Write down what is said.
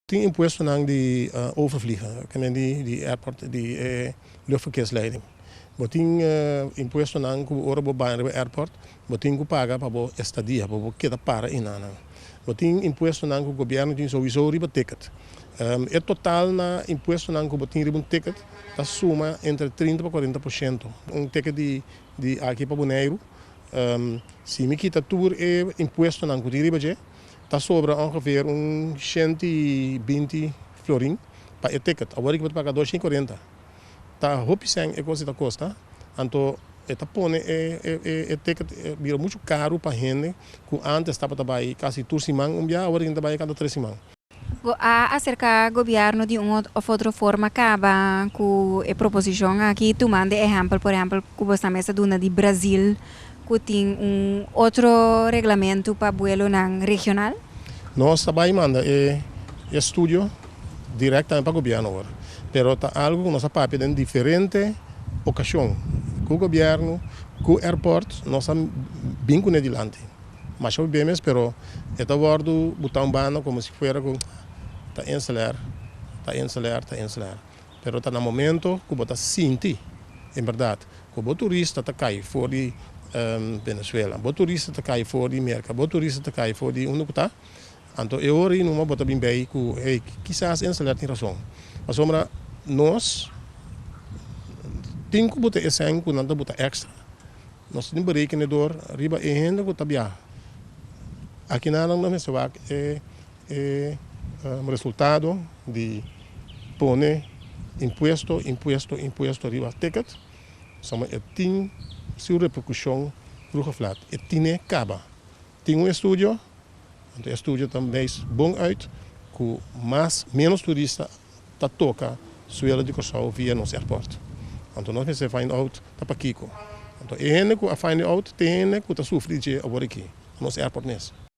Tem imposto de overvliegen, die airport, die luchtverkeersleiding. Botin imposto nang ku ora bo banho airport, botin ku paga para bo estadia, para bo queda para inana. Botin imposto nang ku governo tem sowieso riba ticket. É total na imposto nang ku botin riba ticket, tá suma entre 30 a 40%. Ticket de aqui para Bonaire, se me quita tour é imposto nang ku riba je, tá sobra ongeveer 120 florin para o ticket. Agora que vou pagar 240. Tá roupisem é coisa da costa, então eta pone ticket vira muito caro para gente que antes estava trabalhando quase tour semana, dia agora ainda trabalha cada 3 semanas. Acerca do governo de uma ou outra forma acaba com a proposição aqui tomando exemplo, por exemplo, que você mesa duna de Brasil, que tem outro regulamento para vuelo regional. Nós trabalhamos estúdio diretamente para o governo agora. Pero tá algo que nós papel em diferente ocasião. Com o governo, com o aeroporto, nós estamos bem com adiante. Mas eu bem, pero esta bordo botar bana como se fosse com tá encelar. Pero tá no momento que botar senti, em verdade, que o turista tá cai fora de Venezuela, o turista tá cai fora de América, o turista tá cai fora de onde tá. Então eu ori numa bota bem bem que quizás encelar tem razão. Mas sombra nós tem que botar esse ano quando botar extra. Nós temos berekenador riba e renda que tabia. Aqui na não me soa resultado de pôr imposto riba ticket. Soma tem sua repercussão ruga flat. E tem acaba. Tem estúdio. O estúdio também é bom uit, com menos turista tá toca suela de Corsau via nosso aeroporto. Então nós precisamos find out tá para Kiko. Então é que a find out tem que tá sofrer de agora aqui, nosso aeroporto nesse.